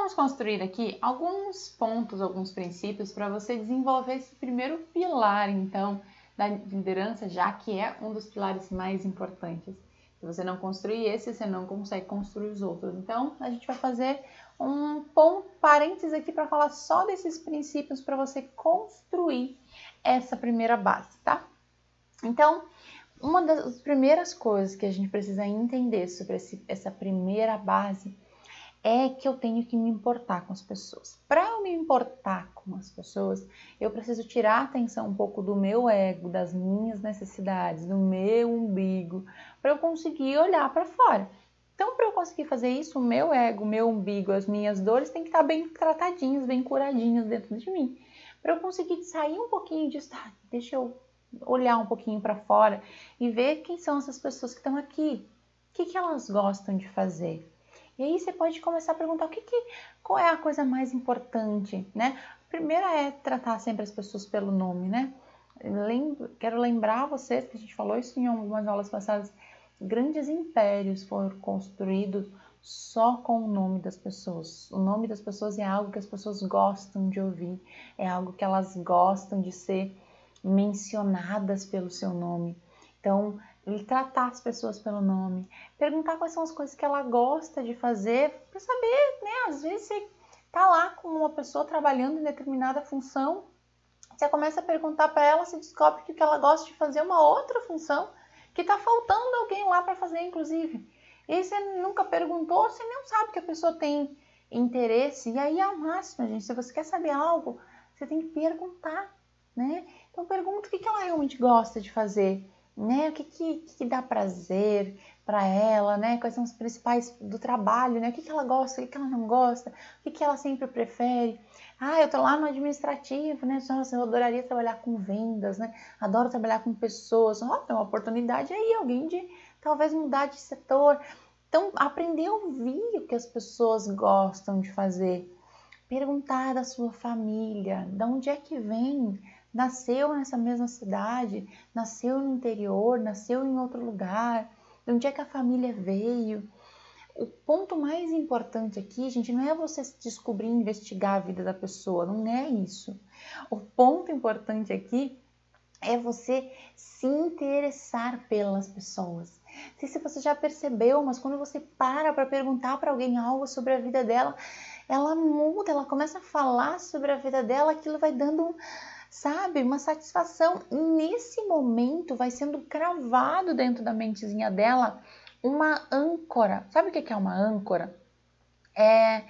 vamos construir aqui alguns pontos, alguns princípios para você desenvolver esse primeiro pilar, então, da liderança, já que é um dos pilares mais importantes. Se você não construir esse, você não consegue construir os outros. Então, a gente vai fazer um parênteses aqui para falar só desses princípios para você construir essa primeira base, tá? Então, uma das primeiras coisas que a gente precisa entender sobre essa primeira base é que eu tenho que me importar com as pessoas. Para eu me importar com as pessoas, eu preciso tirar a atenção um pouco do meu ego, das minhas necessidades, do meu umbigo, para eu conseguir olhar para fora. Então, para eu conseguir fazer isso, o meu ego, o meu umbigo, as minhas dores têm que estar bem tratadinhos, bem curadinhos dentro de mim. Para eu conseguir sair um pouquinho disso, deixa eu olhar um pouquinho para fora e ver quem são essas pessoas que estão aqui. O que elas gostam de fazer? E aí você pode começar a perguntar qual é a coisa mais importante, né? A primeira é tratar sempre as pessoas pelo nome, né? Quero lembrar vocês que a gente falou isso em algumas aulas passadas. Grandes impérios foram construídos só com o nome das pessoas. O nome das pessoas é algo que as pessoas gostam de ouvir, é algo que elas gostam de ser mencionadas pelo seu nome. Então, tratar as pessoas pelo nome, perguntar quais são as coisas que ela gosta de fazer, para saber, né? Às vezes você tá lá com uma pessoa trabalhando em determinada função, você começa a perguntar para ela, você descobre que ela gosta de fazer uma outra função, que tá faltando alguém lá para fazer, inclusive. E aí você nunca perguntou, você não sabe que a pessoa tem interesse, e aí é o máximo, gente. Se você quer saber algo, você tem que perguntar, né? Então pergunta o que ela realmente gosta de fazer, né? O que dá prazer para ela, né? Quais são os principais do trabalho, né? O que ela gosta, o que ela não gosta, o que ela sempre prefere. Ah, eu tô lá no administrativo, né? Nossa, eu adoraria trabalhar com vendas, né? Adoro trabalhar com pessoas. Ó, tem uma oportunidade aí, alguém de talvez mudar de setor. Então, aprender a ouvir o que as pessoas gostam de fazer. Perguntar da sua família, de onde é que vem? Nasceu nessa mesma cidade? Nasceu no interior? Nasceu em outro lugar? De onde é que a família veio? O ponto mais importante aqui, gente, não é você descobrir e investigar a vida da pessoa, não é isso. O ponto importante aqui é você se interessar pelas pessoas. Não sei se você já percebeu, mas quando você para perguntar para alguém algo sobre a vida dela, ela muda, ela começa a falar sobre a vida dela, aquilo vai dando, sabe, uma satisfação. E nesse momento vai sendo cravado dentro da mentezinha dela uma âncora. Sabe o que é uma âncora? É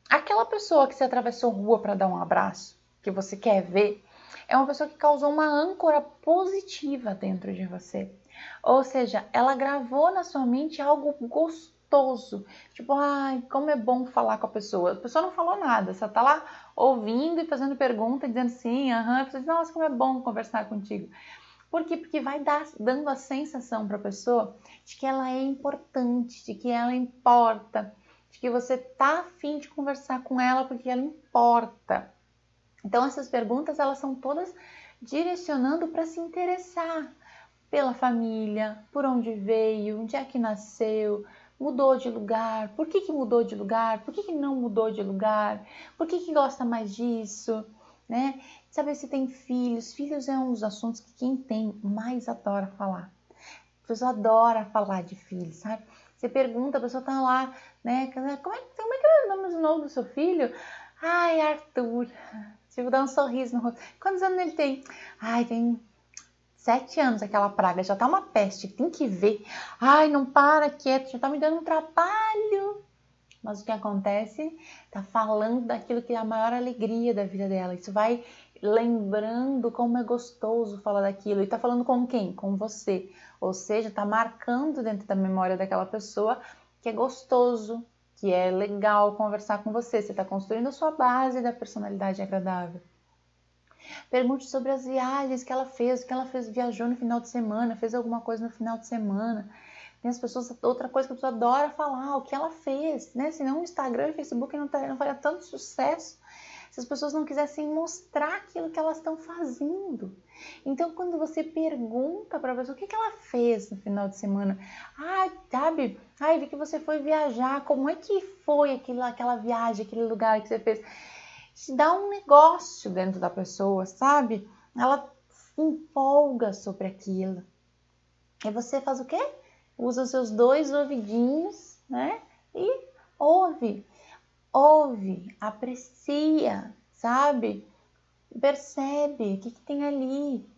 aquela pessoa que você atravessou rua para dar um abraço, que você quer ver, é uma pessoa que causou uma âncora positiva dentro de você. Ou seja, ela gravou na sua mente algo gostoso. Tipo, ai, como é bom falar com a pessoa. A pessoa não falou nada, só tá lá ouvindo e fazendo pergunta, dizendo sim, aham. Diz, nossa, como é bom conversar contigo. Por quê? Porque vai dando a sensação para a pessoa de que ela é importante, de que ela importa, de que você tá afim de conversar com ela porque ela importa. Então essas perguntas, elas são todas direcionando para se interessar pela família, por onde veio, onde é que nasceu, mudou de lugar, por que mudou de lugar, por que não mudou de lugar, por que gosta mais disso, né? Saber se tem filhos. Filhos é um dos assuntos que quem tem mais adora falar. A pessoa adora falar de filhos, sabe? Você pergunta, a pessoa tá lá, né? Como é que é o nome novo do seu filho? Ai, Arthur. Tipo, dá um sorriso no rosto. Quantos anos ele tem? Ai, tem 7 anos aquela praga, já tá uma peste, tem que ver. Ai, não para quieto, já tá me dando um trabalho. Mas o que acontece? Tá falando daquilo que é a maior alegria da vida dela. Isso vai lembrando como é gostoso falar daquilo. E tá falando com quem? Com você. Ou seja, tá marcando dentro da memória daquela pessoa que é gostoso, que é legal conversar com você. Você tá construindo a sua base da personalidade agradável. Pergunte sobre as viagens que ela fez, viajou no final de semana, fez alguma coisa no final de semana. Tem as pessoas, outra coisa que a pessoa adora falar, o que ela fez, né? Senão o Instagram e o Facebook não faria tanto sucesso se as pessoas não quisessem mostrar aquilo que elas estão fazendo. Então, quando você pergunta para a pessoa o que ela fez no final de semana, sabe, vi que você foi viajar, como é que foi aquela viagem, aquele lugar que você fez? Te dá um negócio dentro da pessoa, sabe? Ela se empolga sobre aquilo. E você faz o quê? Usa os seus 2 ouvidinhos, né? E ouve, aprecia, sabe? Percebe o que tem ali,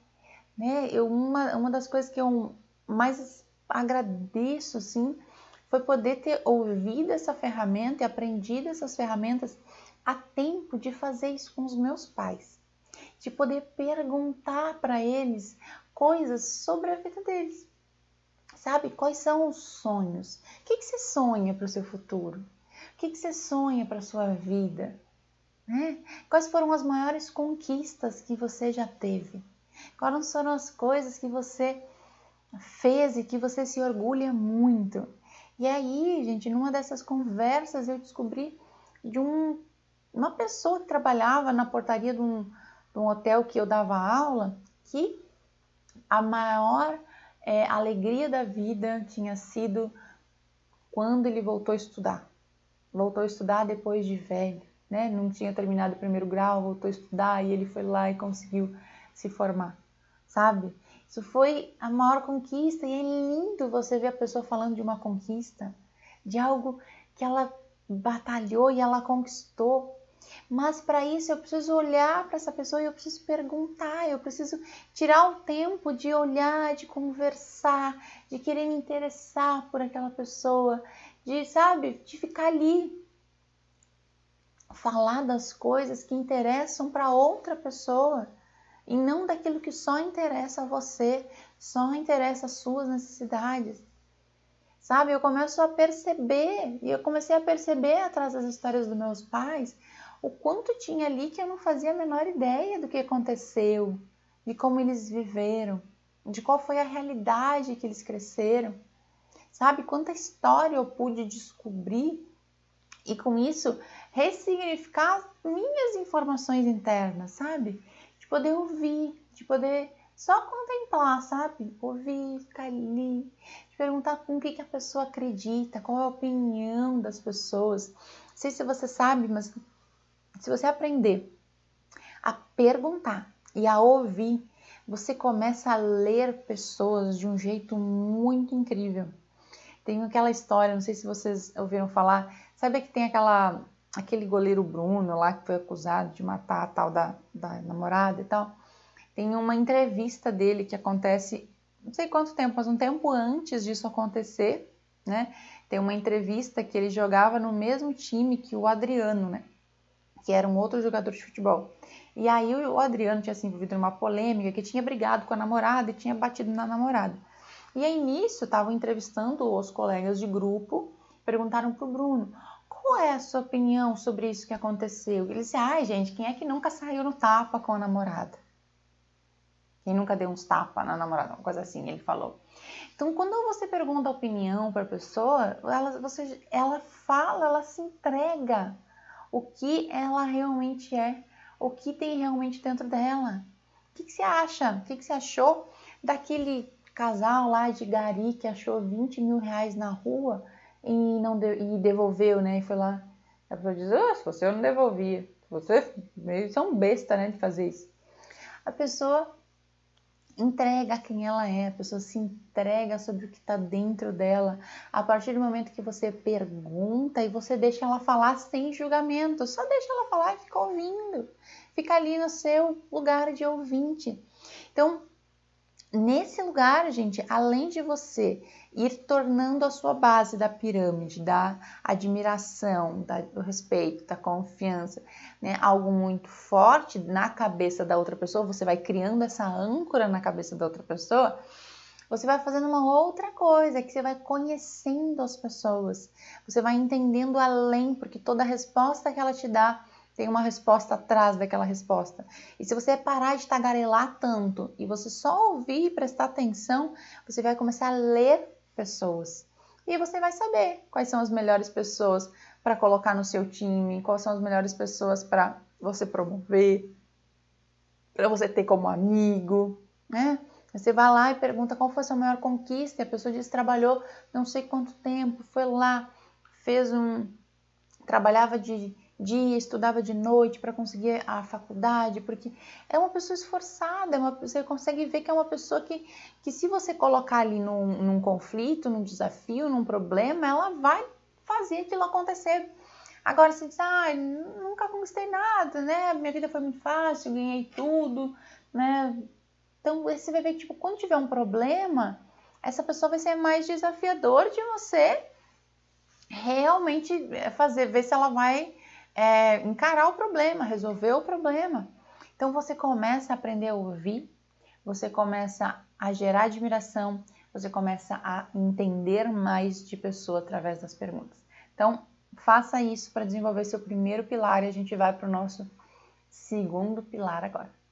né? Uma das coisas que eu mais agradeço, assim, foi poder ter ouvido essa ferramenta e aprendido essas ferramentas a tempo de fazer isso com os meus pais, de poder perguntar para eles coisas sobre a vida deles, sabe? Quais são os sonhos? O que você sonha para o seu futuro? O que você sonha para a sua vida? Né? Quais foram as maiores conquistas que você já teve? Quais foram as coisas que você fez e que você se orgulha muito? E aí, gente, numa dessas conversas eu descobri de uma pessoa que trabalhava na portaria de um hotel que eu dava aula, que a maior alegria da vida tinha sido quando ele voltou a estudar. Voltou a estudar depois de velho, né? Não tinha terminado o 1º grau, voltou a estudar e ele foi lá e conseguiu se formar, sabe? Isso foi a maior conquista e é lindo você ver a pessoa falando de uma conquista, de algo que ela batalhou e ela conquistou. Mas para isso eu preciso olhar para essa pessoa e eu preciso perguntar, eu preciso tirar o tempo de olhar, de conversar, de querer me interessar por aquela pessoa, de ficar ali, falar das coisas que interessam para outra pessoa e não daquilo que só interessa a você, só interessa as suas necessidades. Sabe, eu começo a perceber, e eu comecei a perceber atrás das histórias dos meus pais, o quanto tinha ali que eu não fazia a menor ideia do que aconteceu, de como eles viveram, de qual foi a realidade que eles cresceram. Sabe, quanta história eu pude descobrir e com isso ressignificar minhas informações internas, sabe? De poder ouvir, de poder só contemplar, sabe? Ouvir, ficar ali, de perguntar com o que a pessoa acredita, qual é a opinião das pessoas. Não sei se você sabe, mas se você aprender a perguntar e a ouvir, você começa a ler pessoas de um jeito muito incrível. Tem aquela história, não sei se vocês ouviram falar, sabe que tem aquele goleiro Bruno lá que foi acusado de matar a tal da namorada e tal? Tem uma entrevista dele que acontece, não sei quanto tempo, mas um tempo antes disso acontecer, né? Tem uma entrevista que ele jogava no mesmo time que o Adriano, né? Que era um outro jogador de futebol. E aí o Adriano tinha se envolvido numa polêmica, que tinha brigado com a namorada e tinha batido na namorada. E aí nisso estavam entrevistando os colegas de grupo, perguntaram pro Bruno, qual é a sua opinião sobre isso que aconteceu? Ele disse, gente, quem é que nunca saiu no tapa com a namorada? Quem nunca deu uns tapas na namorada? Uma coisa assim, ele falou. Então, quando você pergunta a opinião para a pessoa, ela fala, ela se entrega o que ela realmente é, o que tem realmente dentro dela. O que você acha? O que você achou daquele casal lá de Gari que achou 20 mil reais na rua e devolveu, né? E foi lá. A pessoa diz, se você eu não devolvia. Vocês são besta, né, de fazer isso. A pessoa entrega quem ela é, a pessoa se entrega sobre o que está dentro dela. A partir do momento que você pergunta e você deixa ela falar sem julgamento, só deixa ela falar e fica ouvindo. Fica ali no seu lugar de ouvinte. Então, nesse lugar, gente, além de você ir tornando a sua base da pirâmide, da admiração, do respeito, da confiança, né, algo muito forte na cabeça da outra pessoa, você vai criando essa âncora na cabeça da outra pessoa, você vai fazendo uma outra coisa, que você vai conhecendo as pessoas, você vai entendendo além, porque toda resposta que ela te dá, tem uma resposta atrás daquela resposta. E se você parar de tagarelar tanto e você só ouvir e prestar atenção, você vai começar a ler pessoas. E você vai saber quais são as melhores pessoas para colocar no seu time, quais são as melhores pessoas para você promover, para você ter como amigo, né? Você vai lá e pergunta qual foi a sua maior conquista, e a pessoa diz que trabalhou não sei quanto tempo, foi lá, trabalhava de dia, estudava de noite para conseguir a faculdade, porque é uma pessoa esforçada, você consegue ver que é uma pessoa que se você colocar ali num conflito, num desafio, num problema, ela vai fazer aquilo acontecer. Agora você diz, nunca conquistei nada, né? Minha vida foi muito fácil, ganhei tudo, né? Então você vai ver que tipo, quando tiver um problema, essa pessoa vai ser mais desafiador de você realmente ver se ela vai encarar o problema, resolver o problema. Então você começa a aprender a ouvir, você começa a gerar admiração, você começa a entender mais de pessoa através das perguntas. Então faça isso para desenvolver seu primeiro pilar e a gente vai para o nosso segundo pilar agora.